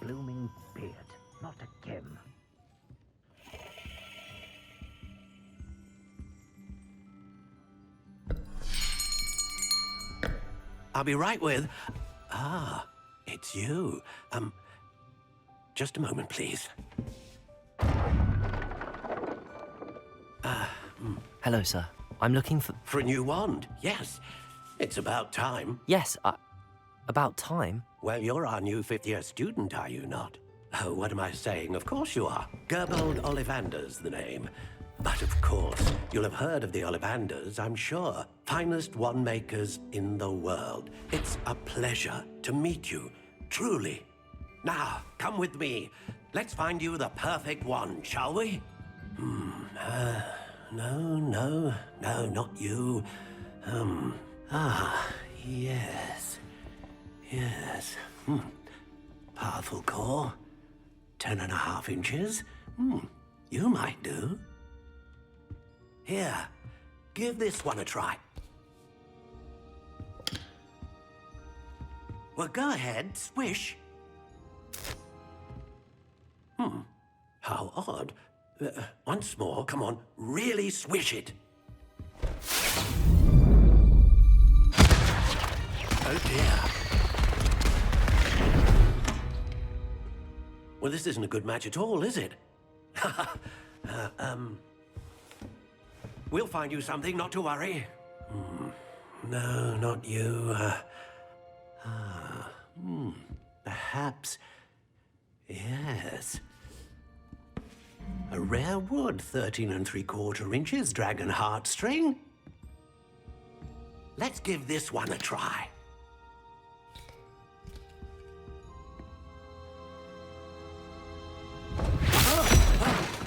blooming beard. Not again. I'll be right with... Ah, it's you. Just a moment, please. Hello, sir. I'm looking for... For a new wand, yes. It's about time. Yes, about time? Well, you're our new fifth-year student, are you not? Oh, what am I saying? Of course you are. Gerbold Ollivander's the name. But of course, you'll have heard of the Ollivanders, I'm sure. Finest wand makers in the world. It's a pleasure to meet you, truly. Now, come with me. Let's find you the perfect wand, shall we? No, not you. Yes. Powerful core. 10.5 inches. You might do. Here, give this one a try. Well, go ahead, swish. How odd. Once more, come on, really swish it. Oh dear. Well, this isn't a good match at all, is it? We'll find you something, not to worry. No, not you. Perhaps... Yes. A rare wood, 13 3/4 inches, dragon heartstring. Let's give this one a try.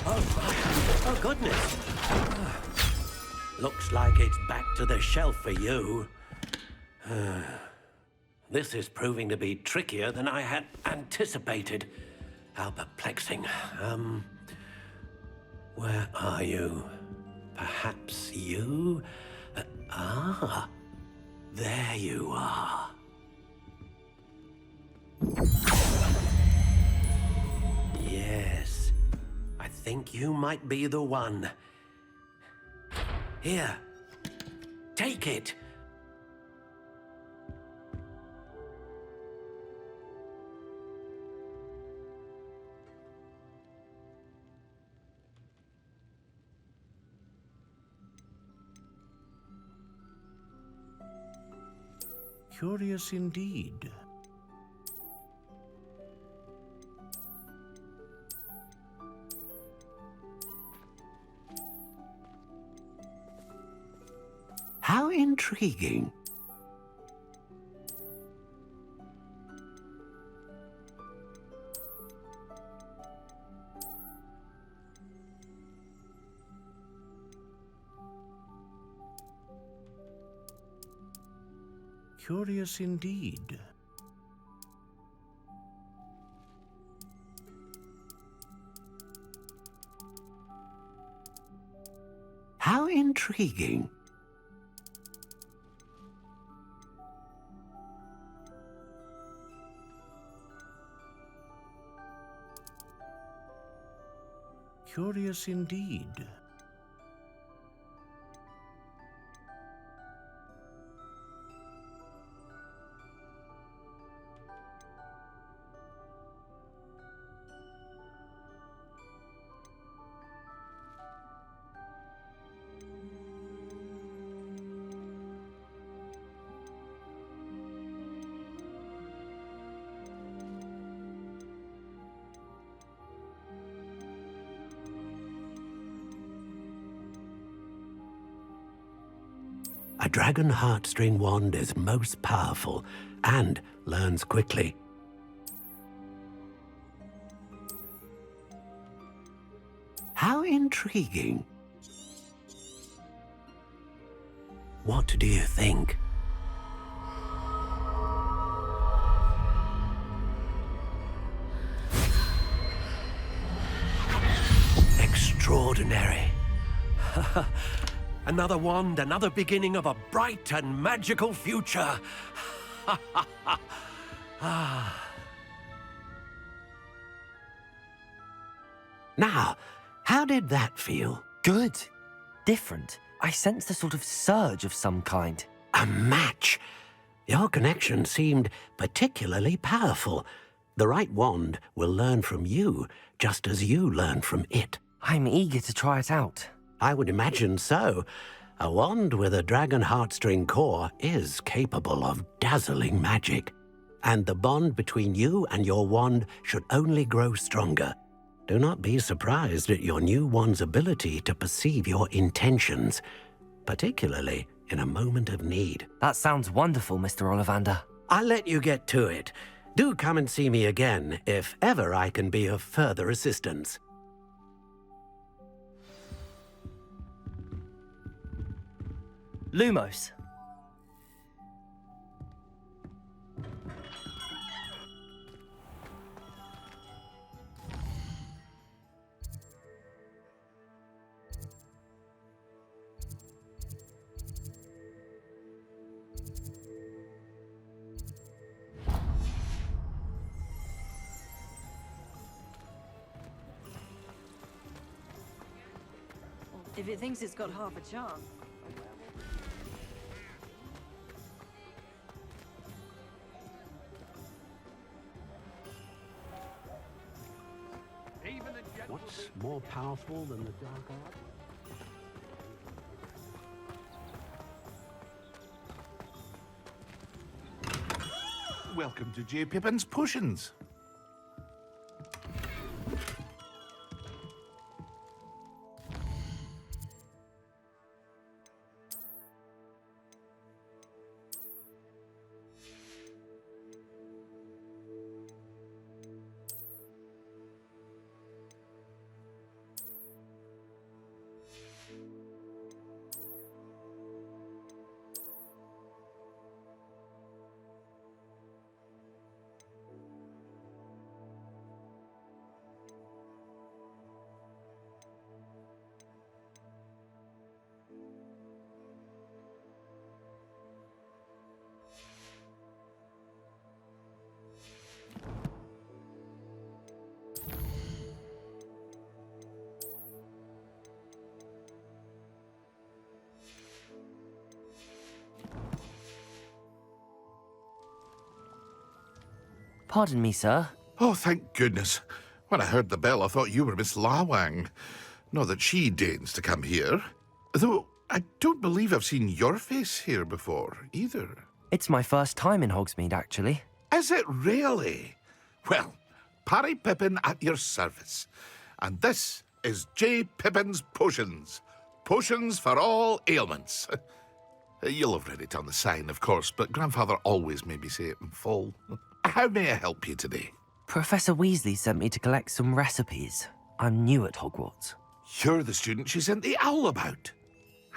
Oh, goodness. Looks like it's back to the shelf for you. This is proving to be trickier than I had anticipated. How perplexing. Where are you? Perhaps you? There you are. Yes, I think you might be the one. Here, take it. Curious indeed. How intriguing. Curious indeed. How intriguing. Curious indeed. A dragon heartstring wand is most powerful and learns quickly. How intriguing. What do you think? Extraordinary. Another wand, another beginning of a bright and magical future. Now, how did that feel? Good. Different. I sensed a sort of surge of some kind. A match. Your connection seemed particularly powerful. The right wand will learn from you, just as you learn from it. I'm eager to try it out. I would imagine so. A wand with a dragon heartstring core is capable of dazzling magic. And the bond between you and your wand should only grow stronger. Do not be surprised at your new wand's ability to perceive your intentions, particularly in a moment of need. That sounds wonderful, Mr. Ollivander. I'll let you get to it. Do come and see me again if ever I can be of further assistance. Lumos. If it thinks it's got half a chance. What's more powerful than the dark art? Welcome to J. Pippin's Potions. Pardon me, sir. Oh, thank goodness. When I heard the bell, I thought you were Miss Lawang. Not that she deigns to come here. Though I don't believe I've seen your face here before, either. It's my first time in Hogsmeade, actually. Is it really? Well, Parry Pippin at your service. And this is J. Pippin's Potions. Potions for all ailments. You'll have read it on the sign, of course, but Grandfather always made me say it in full. How may I help you today? Professor Weasley sent me to collect some recipes. I'm new at Hogwarts. You're the student she sent the owl about.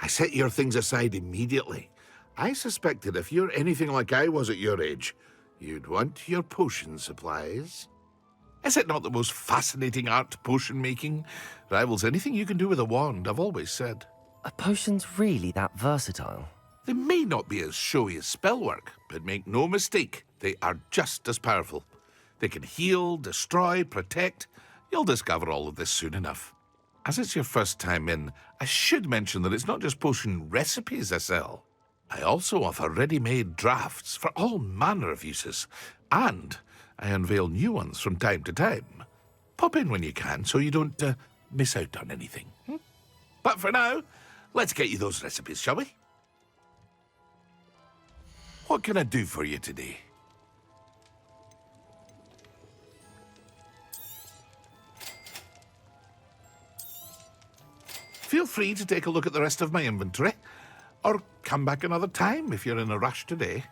I set your things aside immediately. I suspected if you're anything like I was at your age, you'd want your potion supplies. Is it not the most fascinating art, potion making? Rivals anything you can do with a wand, I've always said. Are potions really that versatile? They may not be as showy as spellwork, but make no mistake, they are just as powerful. They can heal, destroy, protect. You'll discover all of this soon enough. As it's your first time in, I should mention that it's not just potion recipes I sell. I also offer ready-made drafts for all manner of uses, and I unveil new ones from time to time. Pop in when you can so you don't miss out on anything. But for now, let's get you those recipes, shall we? What can I do for you today? Feel free to take a look at the rest of my inventory, or come back another time if you're in a rush today.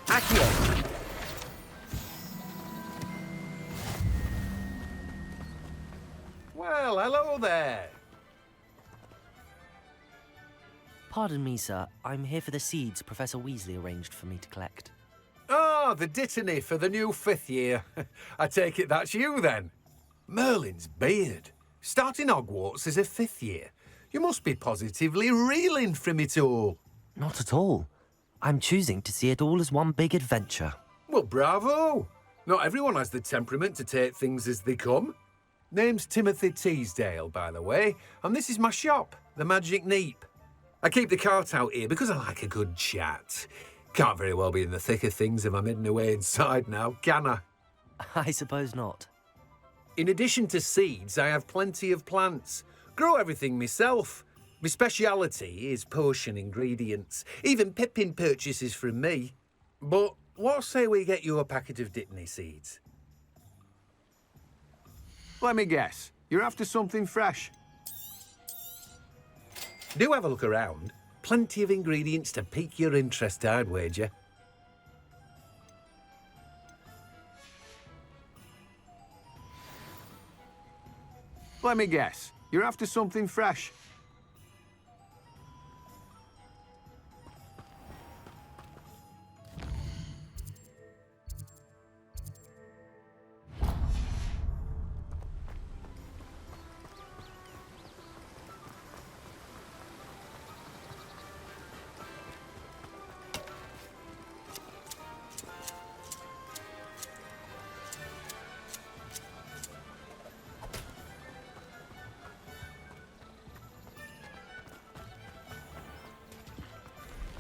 Accio! Well, Hello there. Pardon me, sir. I'm here for the seeds Professor Weasley arranged for me to collect. Ah, the dittany for the new 5th year. I take it that's you, then. Merlin's beard. Starting Hogwarts as a 5th year. You must be positively reeling from it all. Not at all. I'm choosing to see it all as one big adventure. Well, bravo. Not everyone has the temperament to take things as they come. Name's Timothy Teasdale, by the way, and this is my shop, the Magic Neep. I keep the cart out here because I like a good chat. Can't very well be in the thick of things if I'm hidden away inside now, can I? I suppose not. In addition to seeds, I have plenty of plants. Grow everything myself. My speciality is potion ingredients. Even Pippin purchases from me. But what say we get you a packet of Dittany seeds? Let me guess. You're after something fresh. Do have a look around. Plenty of ingredients to pique your interest, I'd wager. Let me guess. You're after something fresh.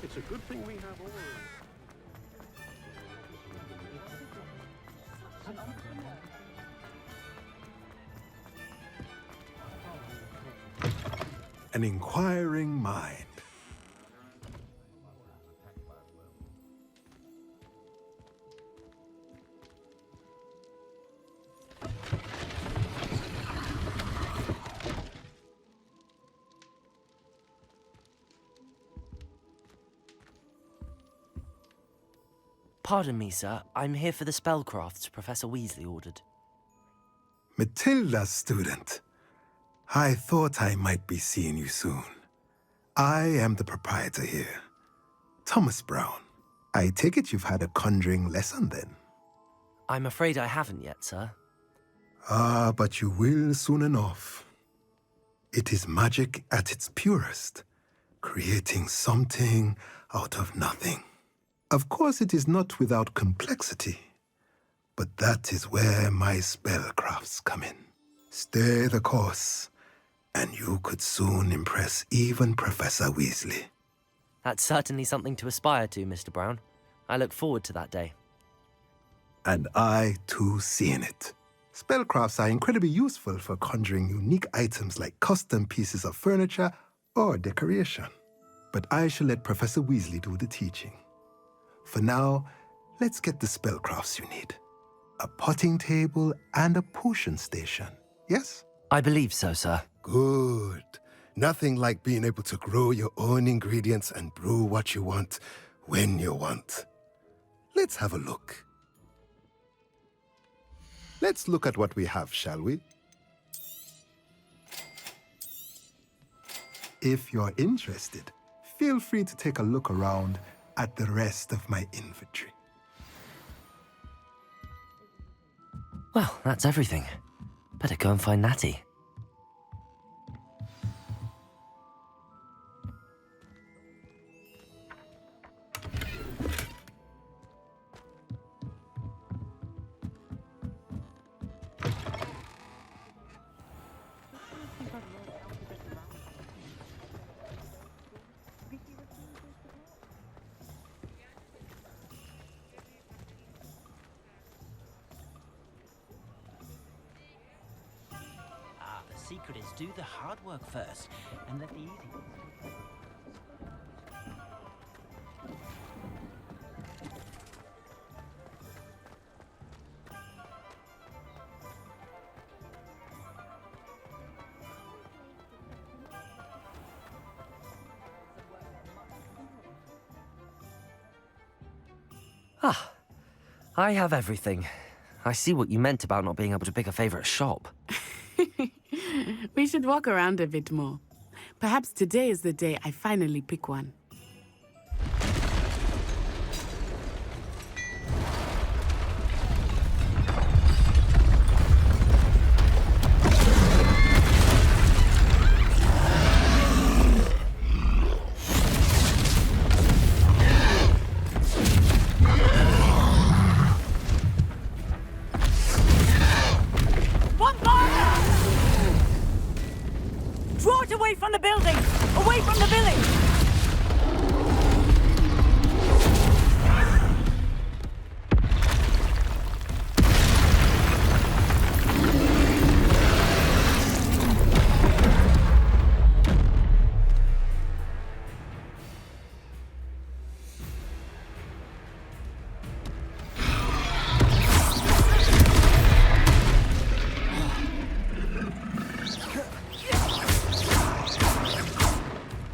It's a good thing we have all. An inquiring mind. Pardon me, sir. I'm here for the spellcrafts Professor Weasley ordered. Matilda's student. I thought I might be seeing you soon. I am the proprietor here, Thomas Brown. I take it you've had a conjuring lesson then? I'm afraid I haven't yet, sir. Ah, but you will soon enough. It is magic at its purest, creating something out of nothing. Of course, it is not without complexity, but that is where my spellcrafts come in. Stay the course, and you could soon impress even Professor Weasley. That's certainly something to aspire to, Mr. Brown. I look forward to that day. And I, too, see in it. Spellcrafts are incredibly useful for conjuring unique items like custom pieces of furniture or decoration. But I shall let Professor Weasley do the teaching. For now, let's get the spellcrafts you need. A potting table and a potion station, yes? I believe so, sir. Good. Nothing like being able to grow your own ingredients and brew what you want when you want. Let's have a look. Let's look at what we have, shall we? If you're interested, feel free to take a look around at the rest of my inventory. Well, that's everything. Better go and find Natty. The secret is do the hard work first, and let the easy ones. Ah, I have everything. I see what you meant about not being able to pick a favourite shop. We should walk around a bit more. Perhaps today is the day I finally pick one. Draw it away from the building! Away from the village!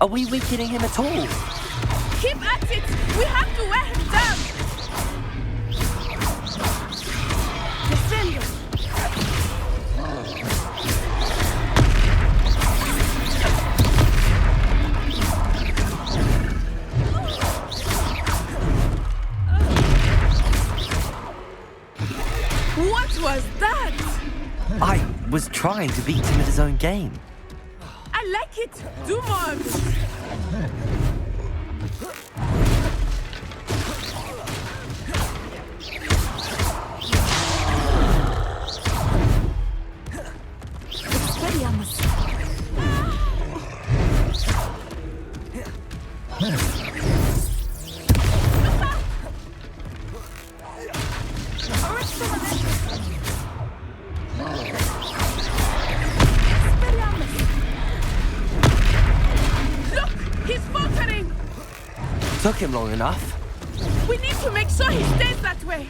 Are we weakening him at all? Keep at it! We have to wear him down! Defend us! What was that? I was trying to beat him at his own game. I like it! Do more of it! Expelliarmus! Took him long enough. We need to make sure he stays that way.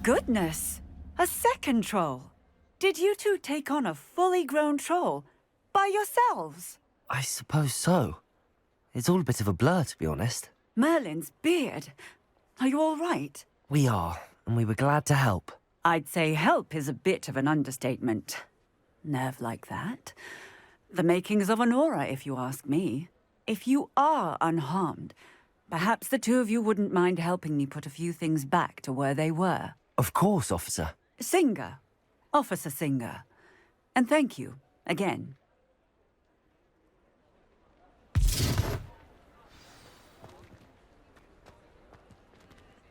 Goodness! A second troll! Did you two take on a fully grown troll by yourselves? I suppose so. It's all a bit of a blur, to be honest. Merlin's beard. Are you all right? We are, and we were glad to help. I'd say help is a bit of an understatement. Nerve like that. The makings of an aura, if you ask me. If you are unharmed, perhaps the two of you wouldn't mind helping me put a few things back to where they were. Of course, officer. Singer. Officer Singer. And thank you, again.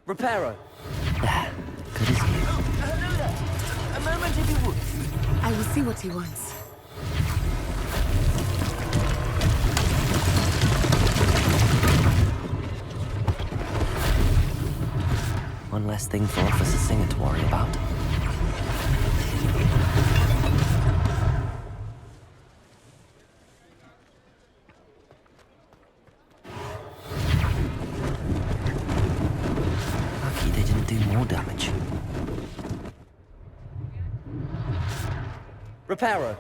Reparo. There. Good as you. Hello there. A moment if you would. I will see what he wants. One less thing for Officer Singer to worry about. Lucky they didn't do more damage. Reparo.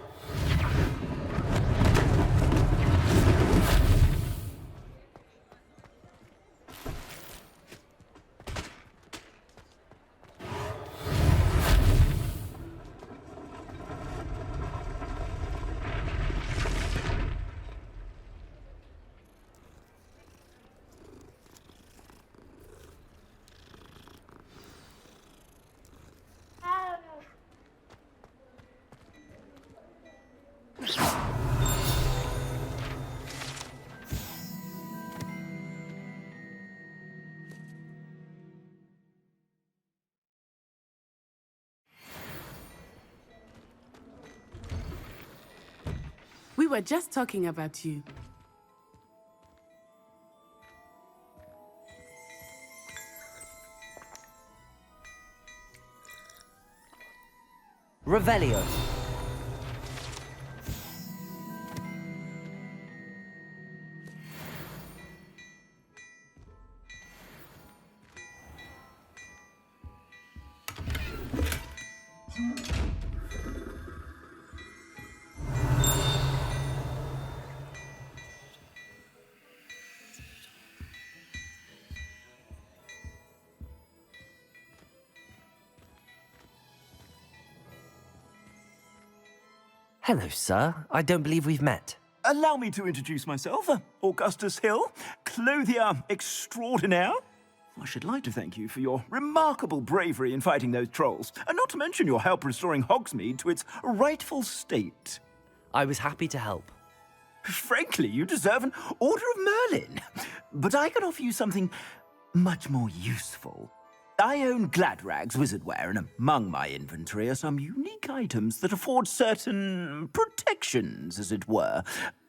We were just talking about you. Revelio. Hello, sir. I don't believe we've met. Allow me to introduce myself. Augustus Hill, clothier extraordinaire. I should like to thank you for your remarkable bravery in fighting those trolls, and not to mention your help restoring Hogsmeade to its rightful state. I was happy to help. Frankly, you deserve an Order of Merlin. But I can offer you something much more useful. I own Gladrag's wizardware, and among my inventory are some unique items that afford certain protections, as it were.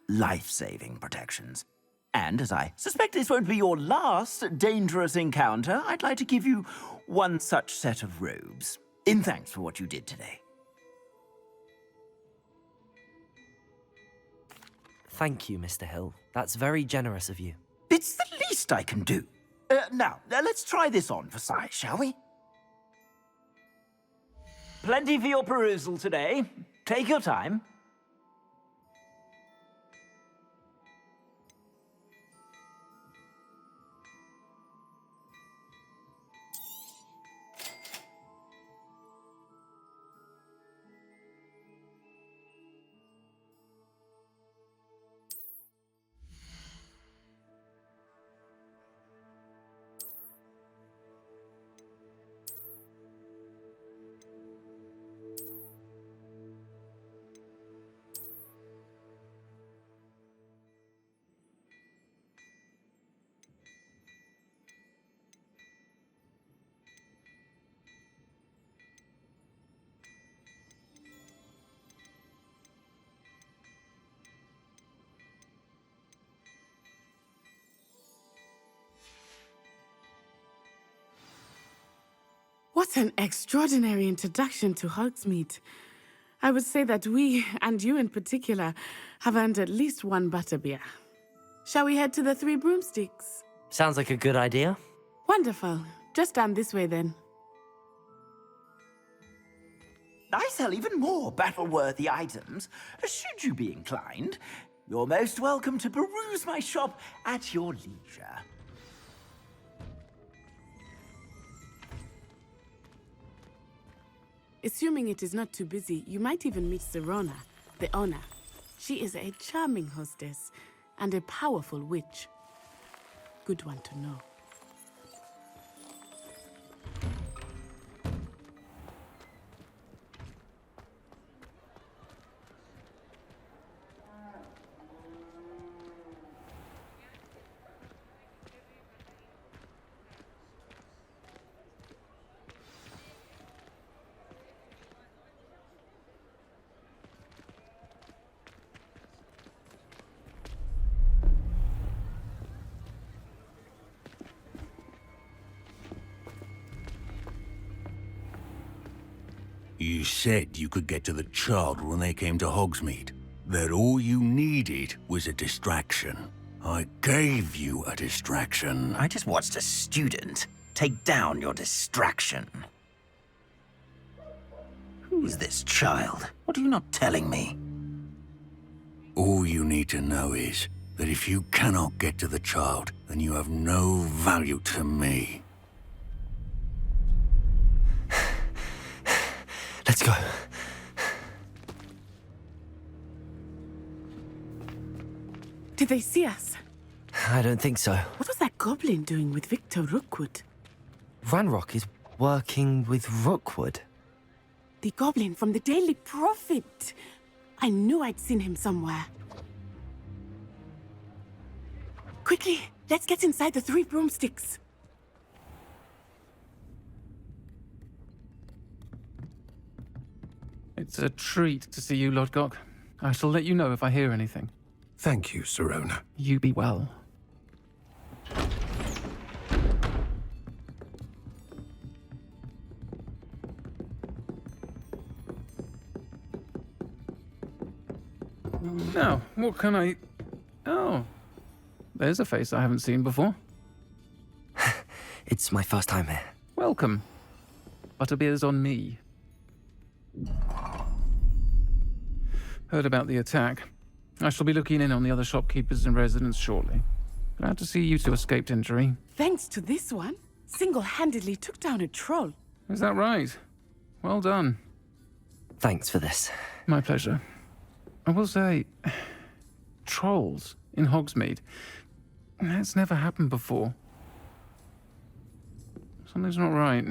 Life-saving protections. And as I suspect this won't be your last dangerous encounter, I'd like to give you one such set of robes, in thanks for what you did today. Thank you, Mr. Hill. That's very generous of you. It's the least I can do. Now, let's try this on for size, shall we? Plenty for your perusal today. Take your time. What an extraordinary introduction to Hogsmeade. I would say that we, and you in particular, have earned at least one butterbeer. Shall we head to the Three Broomsticks? Sounds like a good idea. Wonderful. Just down this way then. I sell even more battle-worthy items. Should you be inclined, you're most welcome to peruse my shop at your leisure. Assuming it is not too busy, you might even meet Serona, the owner. She is a charming hostess and a powerful witch. Good one to know. You said you could get to the child when they came to Hogsmeade. That all you needed was a distraction. I gave you a distraction. I just watched a student take down your distraction. Who is this child? What are you not telling me? All you need to know is that if you cannot get to the child, then you have no value to me. Let's go. Did they see us? I don't think so. What was that goblin doing with Victor Rookwood? Ranrock is working with Rookwood. The goblin from the Daily Prophet. I knew I'd seen him somewhere. Quickly, let's get inside the Three Broomsticks. It's a treat to see you, Lodgok. I shall let you know if I hear anything. Thank you, Serona. You be well. Now, what can I... Oh, there's a face I haven't seen before. It's my first time here. Welcome. Butterbeer's on me. Heard about the attack. I shall be looking in on the other shopkeepers and residents shortly. Glad to see you two escaped injury. Thanks to this one, single-handedly took down a troll. Is that right? Well done. Thanks for this. My pleasure. I will say, trolls in Hogsmeade. That's never happened before. Something's not right.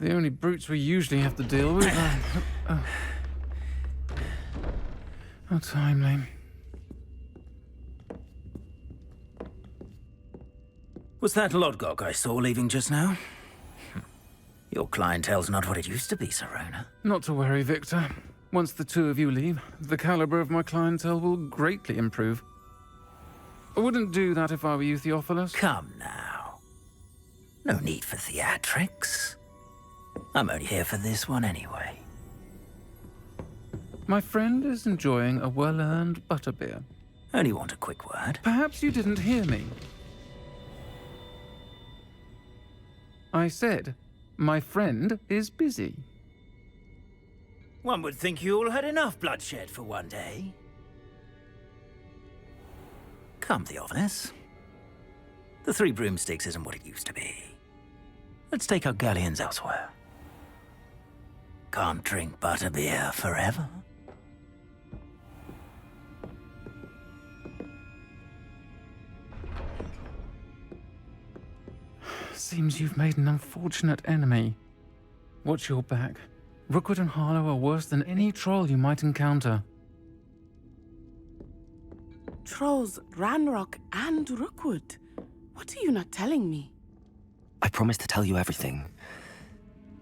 The only brutes we usually have to deal with are... How timely. Was that Lodgok I saw leaving just now? Your clientele's not what it used to be, Serona. Not to worry, Victor. Once the two of you leave, the caliber of my clientele will greatly improve. I wouldn't do that if I were you, Theophilus. Come now. No need for theatrics. I'm only here for this one anyway. My friend is enjoying a well-earned butterbeer. Only want a quick word. Perhaps you didn't hear me. I said, my friend is busy. One would think you all had enough bloodshed for one day. Come, Theophilus. The Three Broomsticks isn't what it used to be. Let's take our galleons elsewhere. Can't drink butterbeer forever. Seems you've made an unfortunate enemy. Watch your back. Rookwood and Harlow are worse than any troll you might encounter. Trolls, Ranrock, and Rookwood. What are you not telling me? I promised to tell you everything,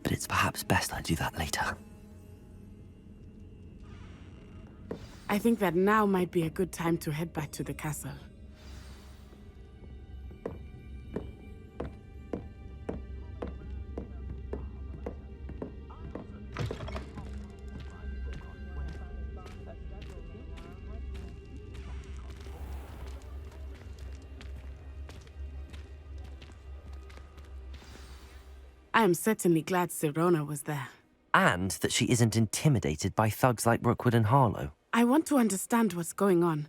but it's perhaps best I do that later. I think that now might be a good time to head back to the castle. I am certainly glad Serona was there. And that she isn't intimidated by thugs like Rookwood and Harlow. I want to understand what's going on,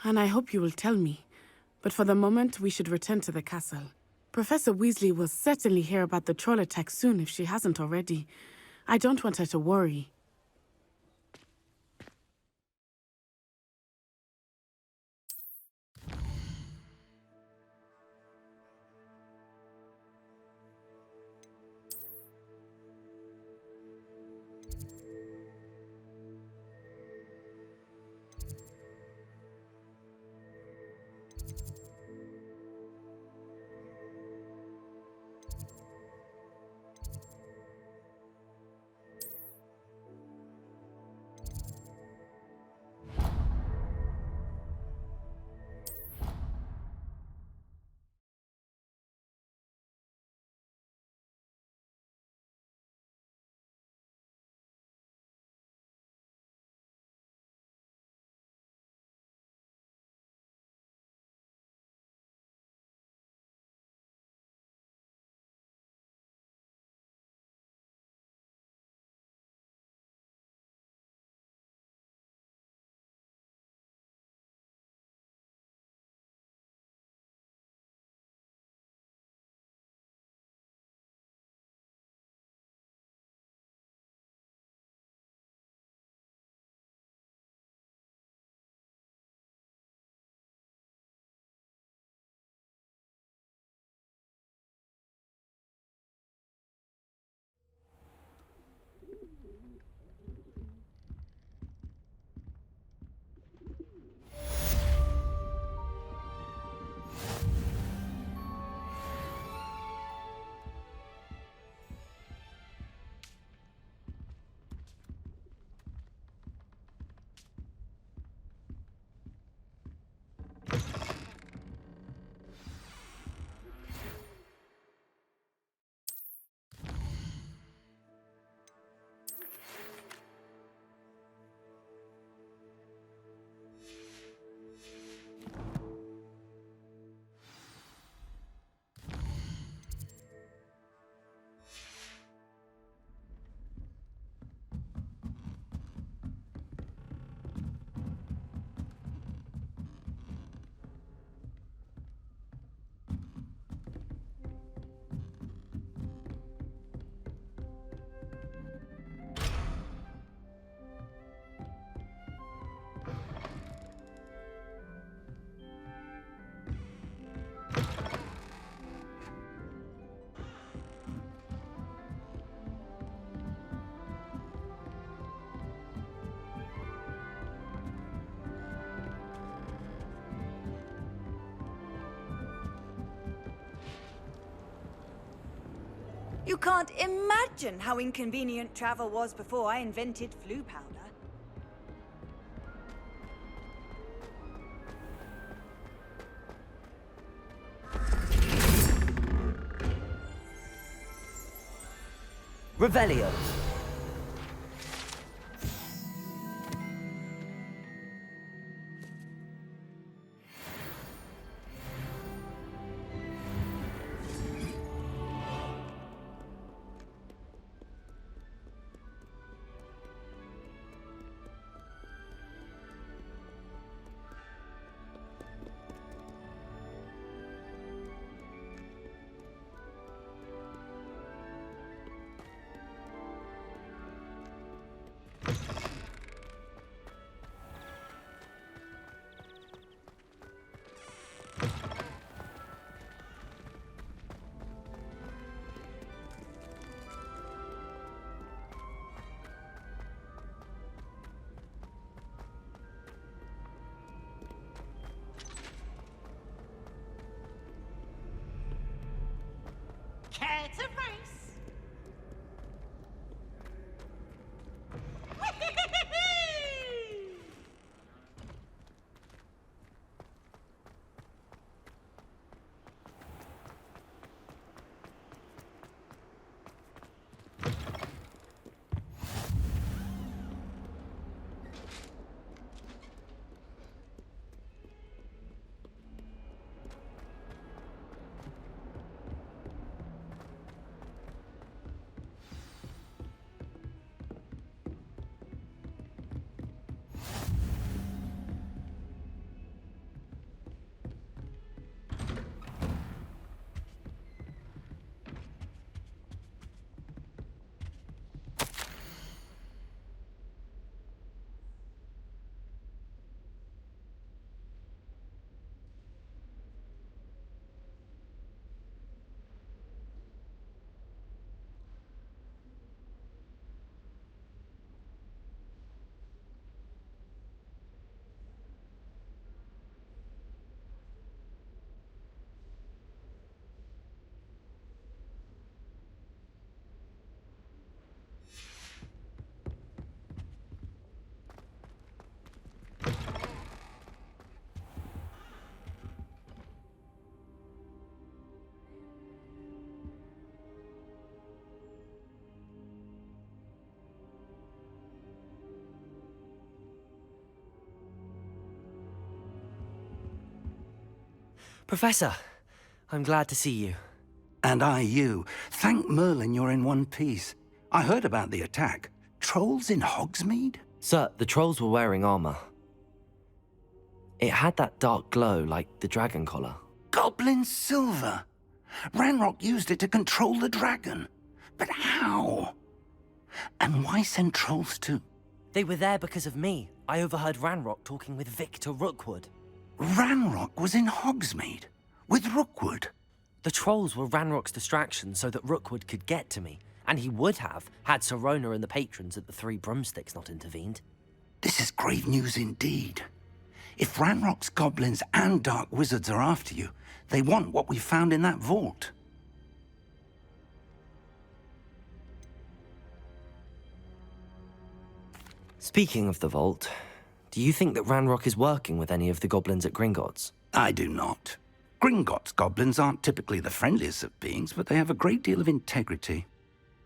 and I hope you will tell me. But for the moment, we should return to the castle. Professor Weasley will certainly hear about the troll attack soon if she hasn't already. I don't want her to worry. You can't imagine how inconvenient travel was before I invented flu powder. Revelio. Care to race? Professor, I'm glad to see you. And I you. Thank Merlin you're in one piece. I heard about the attack. Trolls in Hogsmeade? Sir, the trolls were wearing armor. It had that dark glow like the dragon collar. Goblin silver. Ranrock used it to control the dragon. But how? And why send trolls to... They were there because of me. I overheard Ranrock talking with Victor Rookwood. Ranrock was in Hogsmeade? With Rookwood? The trolls were Ranrock's distraction so that Rookwood could get to me. And he would have, had Sirona and the patrons at the Three Broomsticks not intervened. This is grave news indeed. If Ranrock's goblins and dark wizards are after you, they want what we found in that vault. Speaking of the vault, do you think that Ranrock is working with any of the goblins at Gringotts? I do not. Gringotts goblins aren't typically the friendliest of beings, but they have a great deal of integrity.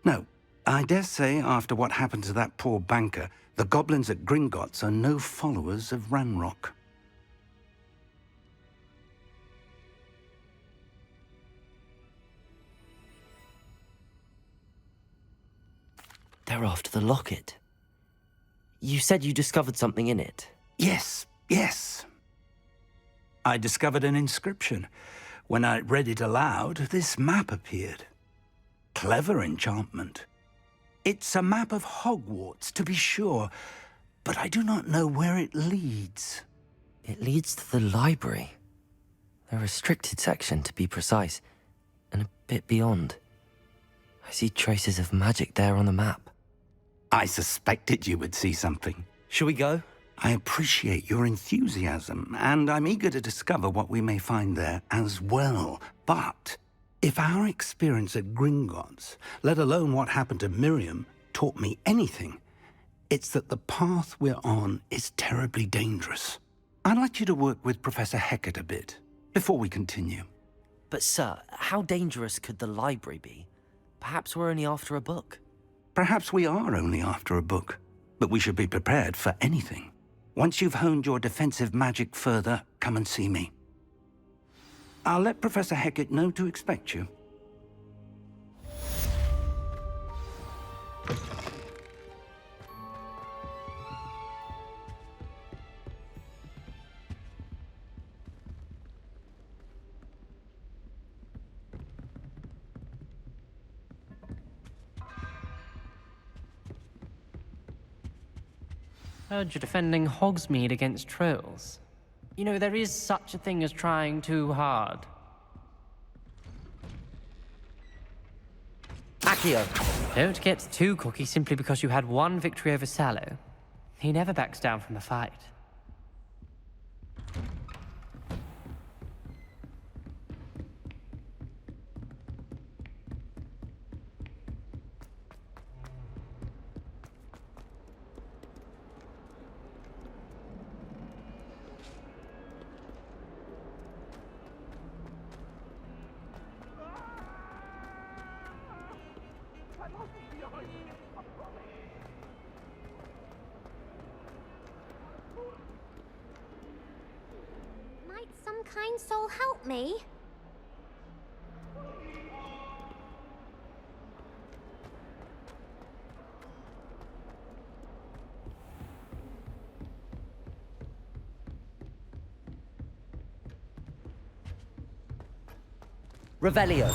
No, I dare say after what happened to that poor banker, the goblins at Gringotts are no followers of Ranrock. They're after the locket. You said you discovered something in it. Yes, yes. I discovered an inscription. When I read it aloud, this map appeared. Clever enchantment. It's a map of Hogwarts, to be sure, but I do not know where it leads. It leads to the library. The restricted section, to be precise, and a bit beyond. I see traces of magic there on the map. I suspected you would see something. Shall we go? I appreciate your enthusiasm, and I'm eager to discover what we may find there as well. But If our experience at Gringotts, let alone what happened to Miriam, taught me anything, it's that the path we're on is terribly dangerous. I'd like you to work with Professor Hecat a bit before we continue. But sir, how dangerous could the library be? Perhaps we're only after a book. Perhaps we are only after a book, but we should be prepared for anything. Once you've honed your defensive magic further, come and see me. I'll let Professor Hecat know to expect you. Heard you're defending Hogsmeade against trolls. You know, there is such a thing as trying too hard. Accio! Don't get too cocky simply because you had one victory over Sallow. He never backs down from a fight. Might some kind soul help me? Revelio.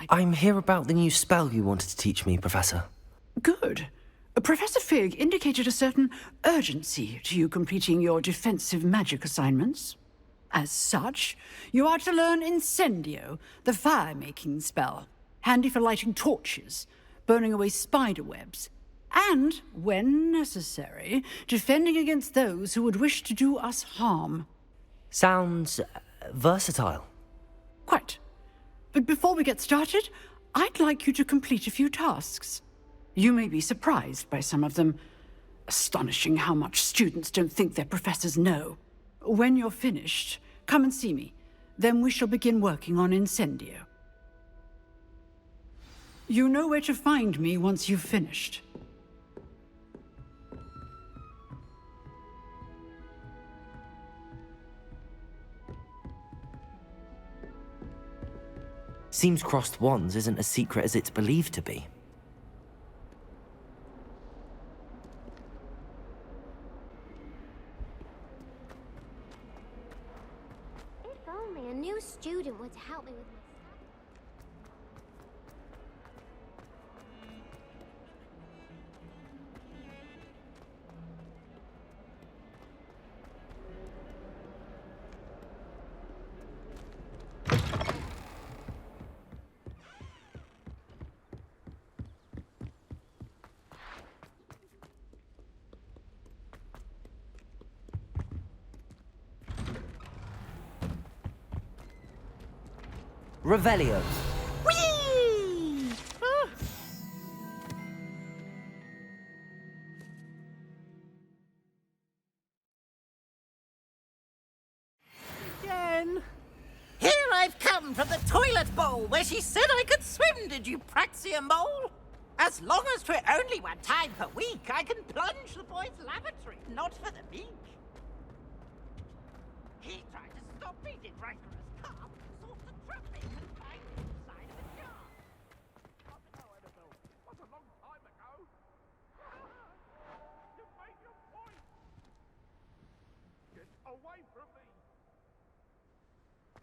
I'm here about the new spell you wanted to teach me, Professor. Good. Professor Fig indicated a certain urgency to you completing your defensive magic assignments. As such, you are to learn Incendio, the fire-making spell, handy for lighting torches, burning away spider webs, and, when necessary, defending against those who would wish to do us harm. Sounds versatile. Quite. But before we get started, I'd like you to complete a few tasks. You may be surprised by some of them. Astonishing how much students don't think their professors know. When you're finished, come and see me. Then we shall begin working on Incendio. You know where to find me once you've finished. Seems crossed wands isn't as secret as it's believed to be. If only a new student were to help me with my Revelio. Whee! Ah. Again. Here I've come from the toilet bowl where she said I could swim, did you praxia mole? As long as 'twere only one time per week, I can plunge the boy's lavatory, not for the meek. He tried to stop me, did Rancorous Carp, sought to trap me, confined me inside of a jar. What a long time ago! You made your point! Get away from me!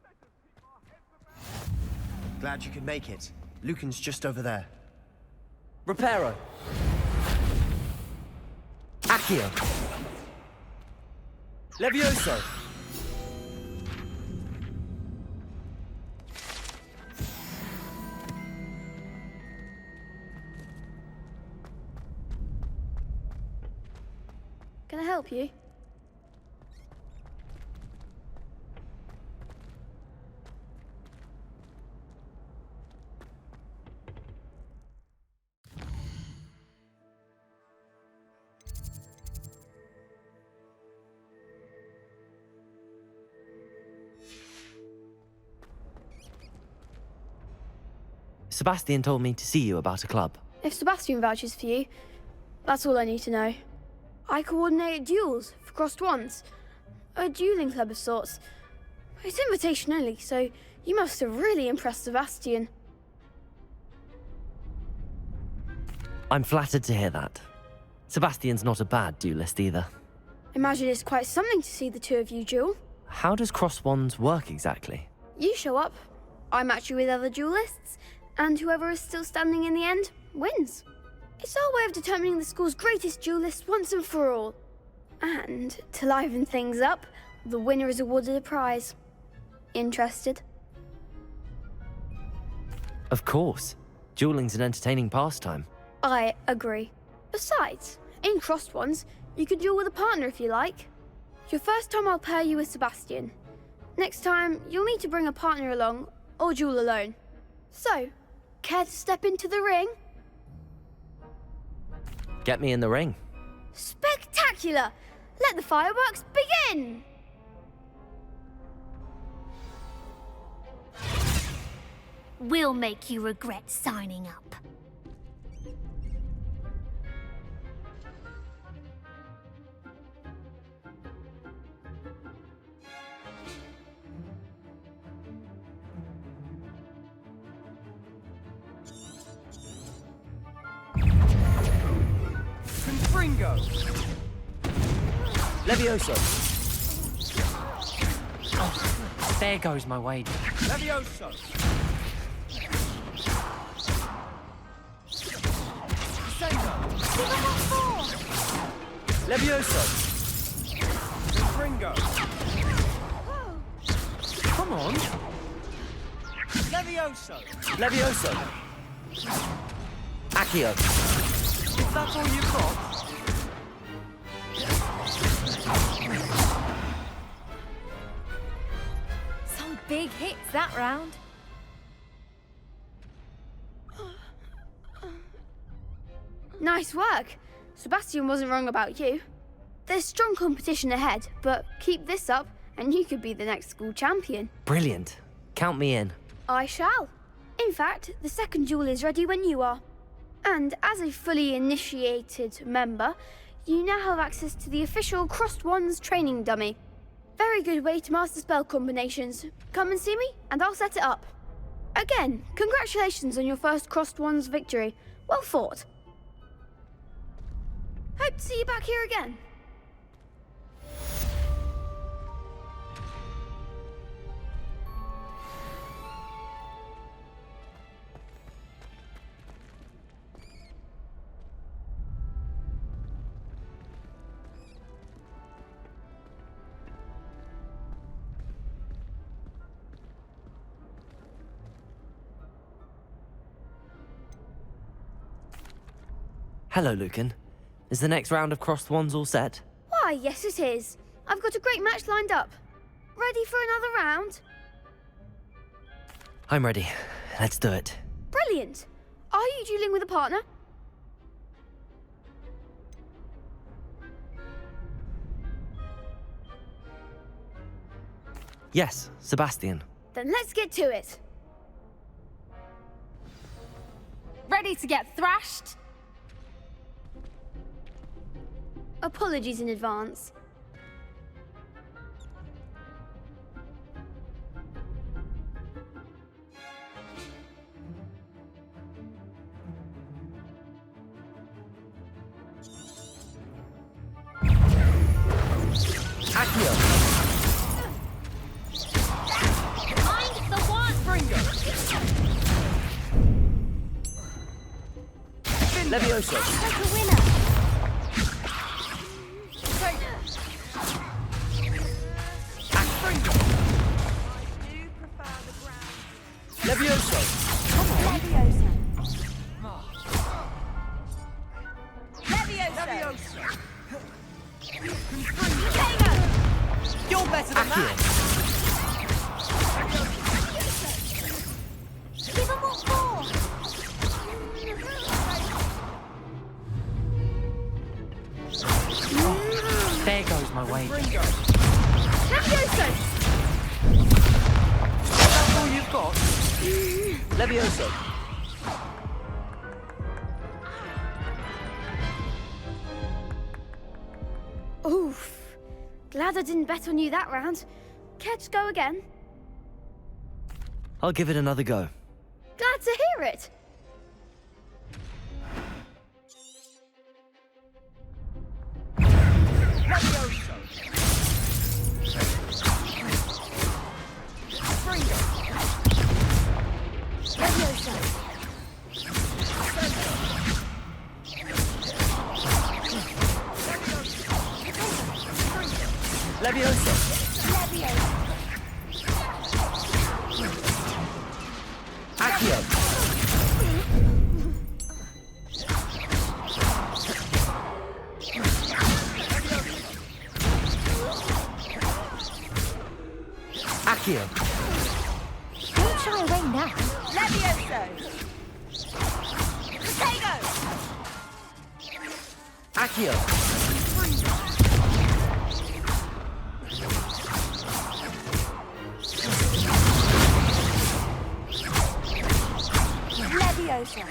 Let us keep our heads about. Glad you could make it. Lucan's just over there. Reparo. Accio. Levioso. help you. Sebastian told me to see you about a club. If Sebastian vouches for you, that's all I need to know. I coordinate duels for crossed wands. A dueling club of sorts. It's invitation only, so you must have really impressed Sebastian. I'm flattered to hear that. Sebastian's not a bad duelist either. Imagine it's quite something to see the two of you duel. How does crossed wands work exactly? You show up, I match you with other duelists, and whoever is still standing in the end wins. It's our way of determining the school's greatest duelist once and for all. And to liven things up, the winner is awarded a prize. Interested? Of course. Dueling's an entertaining pastime. I agree. Besides, in crossed wands, you can duel with a partner if you like. Your first time I'll pair you with Sebastian. Next time, you'll need to bring a partner along or duel alone. So, care to step into the ring? Get me in the ring. Spectacular! Let the fireworks begin! We'll make you regret signing up. Confringo! Levioso! Oh, there goes my wager. Levioso! Levioso! Confringo! Come on! Levioso! Levioso! Accio! Is that all you've got? Some big hits that round. Nice work. Sebastian wasn't wrong about you. There's strong competition ahead, but keep this up and you could be the next school champion. Brilliant. Count me in. I shall. In fact, the second duel is ready when you are. And as a fully initiated member, you now have access to the official Crossed Wands training dummy. Very good way to master spell combinations. Come and see me, and I'll set it up. Again, congratulations on your first Crossed Wands victory. Well fought. Hope to see you back here again. Hello, Lucan. Is the next round of Crossed Wands all set? Why, yes it is. I've got a great match lined up. Ready for another round? I'm ready. Let's do it. Brilliant. Are you dueling with a partner? Yes, Sebastian. Then let's get to it. Ready to get thrashed? Apologies in advance. Accio! Mind the wand, Fringo! Levioso! Take a winner! Levioso! Come on! Levioso! Levioso! better than that! Give him what for! There goes my way. Levioso! That's all you've got? Levioso. Oof. Glad I didn't bet on you that round. Care to go again? I'll give it another go. Glad to hear it. Levioso. Fringo. Levioso. Levioso. Accio. Accio. Don't shy away now. Levioso! Potato! Accio. Levioso.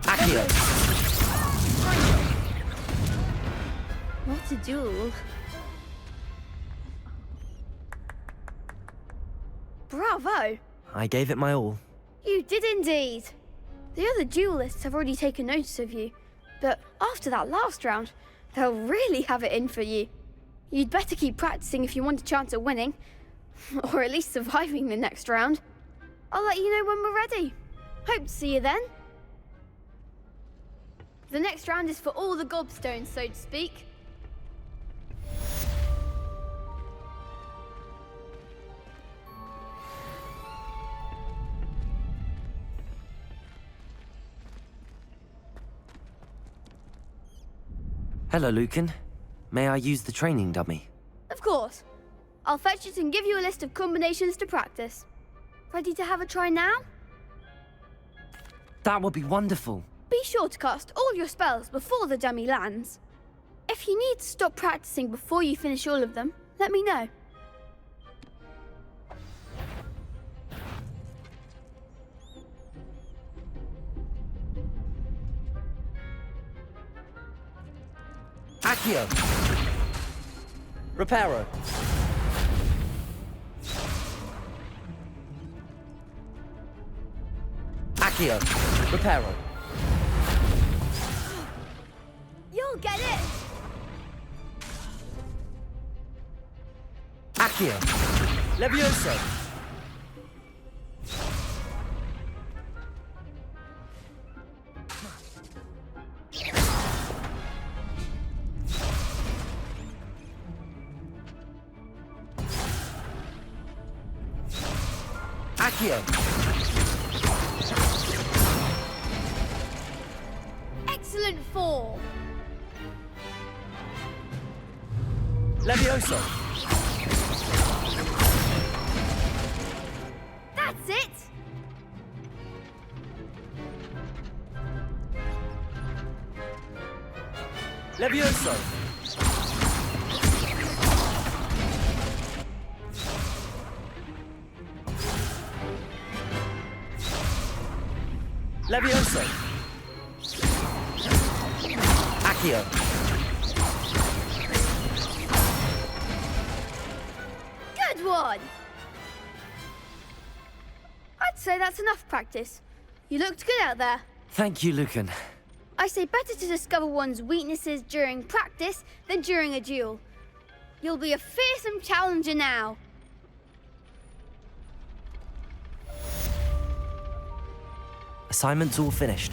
Accio. What a duel. Bravo! I gave it my all. You did indeed. The other duelists have already taken notice of you, but after that last round, they'll really have it in for you. You'd better keep practicing if you want a chance at winning, or at least surviving the next round. I'll let you know when we're ready. Hope to see you then. The next round is for all the gobstones, so to speak. Hello, Lucan. May I use the training dummy? Of course. I'll fetch it and give you a list of combinations to practice. Ready to have a try now? That would be wonderful. Be sure to cast all your spells before the dummy lands. If you need to stop practicing before you finish all of them, let me know. Accio. Reparo. Accio. Reparo. You'll get it! Accio. Levioso. Accio. Excellent form! Levioso. That's it! Levioso. Levioso. Accio. Good one! I'd say that's enough practice. You looked good out there. Thank you, Lucan. I say better to discover one's weaknesses during practice than during a duel. You'll be a fearsome challenger now. Assignment's all finished.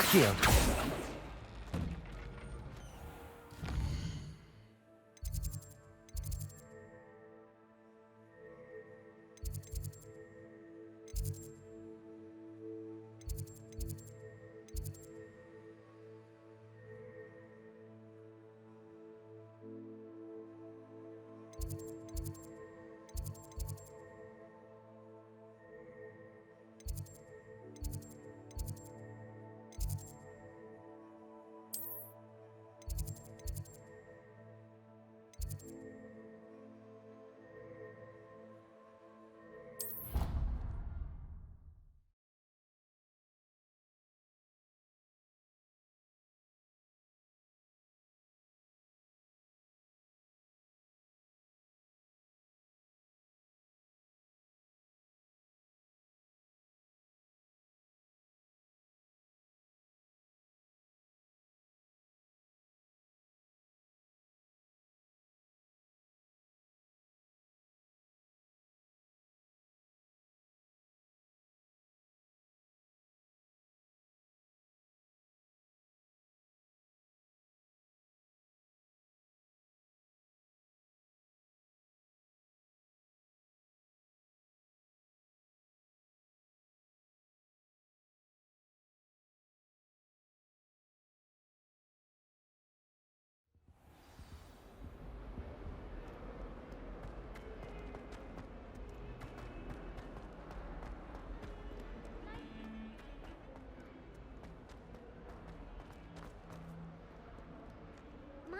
Accio!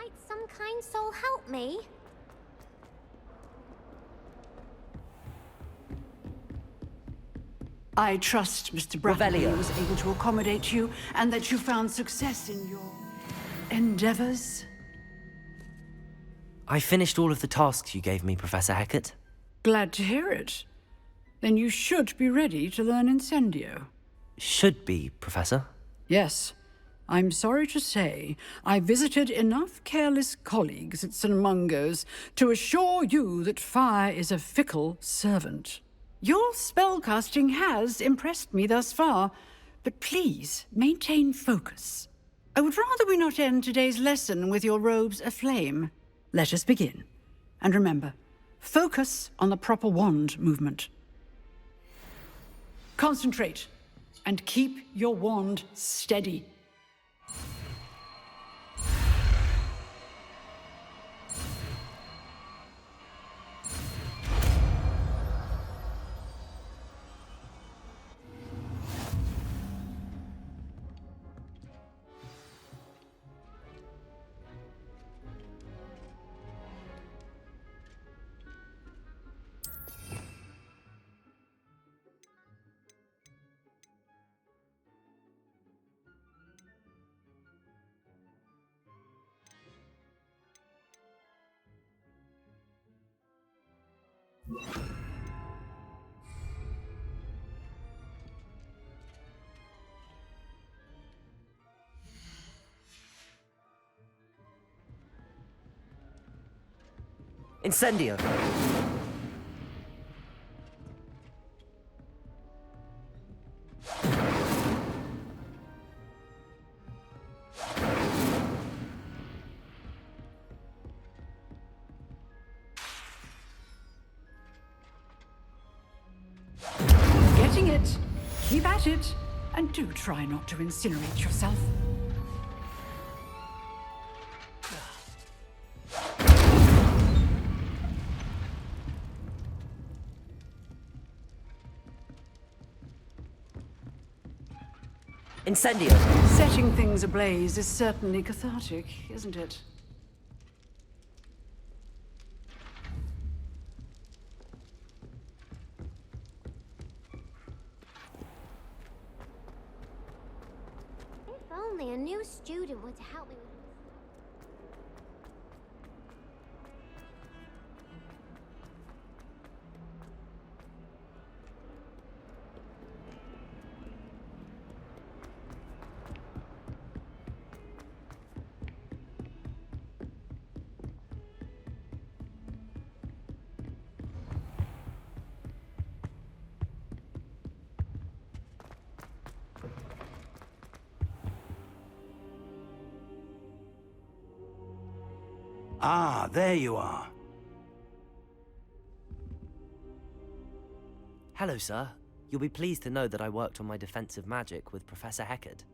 Might some kind soul help me? I trust Mr. Bradley was able to accommodate you and that you found success in your endeavors. I finished all of the tasks you gave me, Professor Hecat. Glad to hear it. Then you should be ready to learn Incendio. Should be, Professor. Yes. I'm sorry to say, I visited enough careless colleagues at St. Mungo's to assure you that fire is a fickle servant. Your spellcasting has impressed me thus far, but please maintain focus. I would rather we not end today's lesson with your robes aflame. Let us begin. And remember, focus on the proper wand movement. Concentrate and keep your wand steady. Incendio! Getting it. Keep at it. And do try not to incinerate yourself. Incendio! Setting things ablaze is certainly cathartic, isn't it? If only a new student were to help me with Ah, there you are. Hello, sir. You'll be pleased to know that I worked on my defensive magic with Professor Heckard.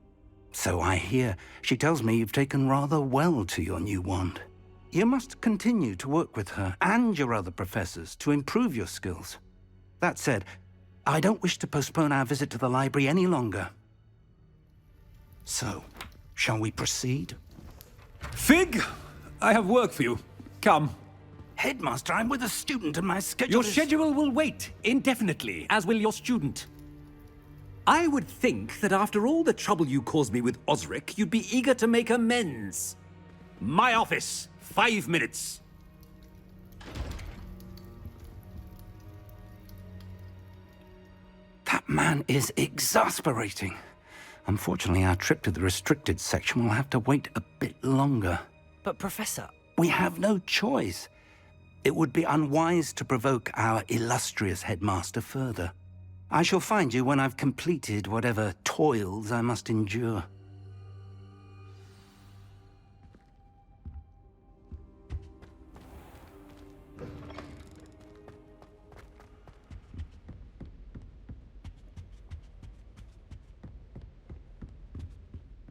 So I hear. She tells me you've taken rather well to your new wand. You must continue to work with her and your other professors to improve your skills. That said, I don't wish to postpone our visit to the library any longer. So, shall we proceed? Fig, I have work for you. Come. Headmaster, I'm with a student and my schedule Your schedule will wait indefinitely, as will your student. I would think that after all the trouble you caused me with Osric, you'd be eager to make amends. My office, 5 minutes. That man is exasperating. Unfortunately, our trip to the restricted section will have to wait a bit longer. But, Professor... We have no choice. It would be unwise to provoke our illustrious headmaster further. I shall find you when I've completed whatever toils I must endure.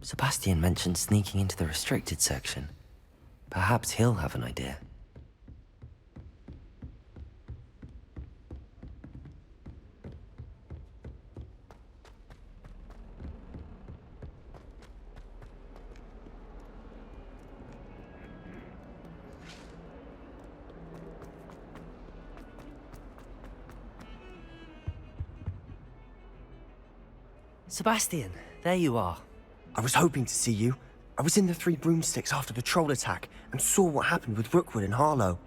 Sebastian mentioned sneaking into the restricted section. Perhaps he'll have an idea. Sebastian, there you are. I was hoping to see you. I was in the Three Broomsticks after the troll attack and saw what happened with Rookwood and Harlow.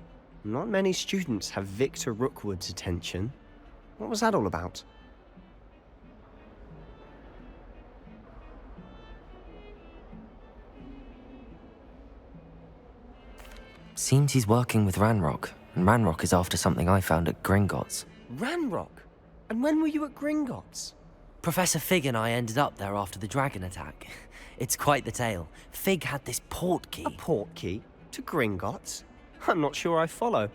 Not many students have Victor Rookwood's attention. What was that all about? Seems he's working with Ranrock, and Ranrock is after something I found at Gringotts. Ranrock? And when were you at Gringotts? Professor Fig and I ended up there after the dragon attack. It's quite the tale. Fig had this portkey. A portkey? To Gringotts? I'm not sure I follow.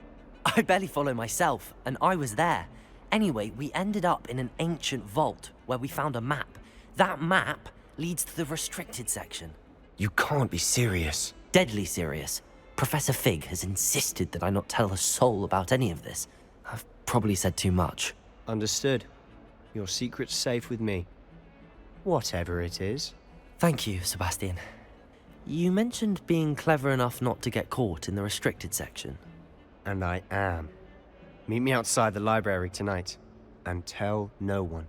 I barely follow myself, and I was there. Anyway, we ended up in an ancient vault where we found a map. That map leads to the restricted section. You can't be serious. Deadly serious. Professor Fig has insisted that I not tell a soul about any of this. I've probably said too much. Understood. Your secret's safe with me. Whatever it is. Thank you, Sebastian. You mentioned being clever enough not to get caught in the restricted section. And I am. Meet me outside the library tonight. And tell no one.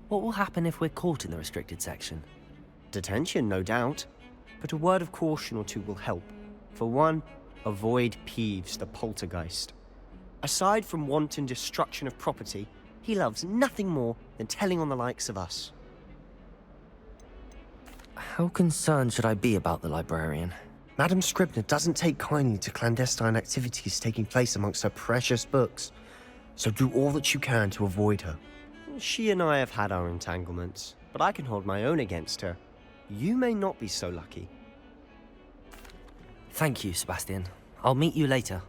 What will happen if we're caught in the restricted section? Detention, no doubt. But a word of caution or two will help. For one, avoid Peeves, the poltergeist. Aside from wanton destruction of property, he loves nothing more than telling on the likes of us. How concerned should I be about the librarian? Madam Scribner doesn't take kindly to clandestine activities taking place amongst her precious books, so do all that you can to avoid her. She and I have had our entanglements, but I can hold my own against her. You may not be so lucky. Thank you, Sebastian. I'll meet you later.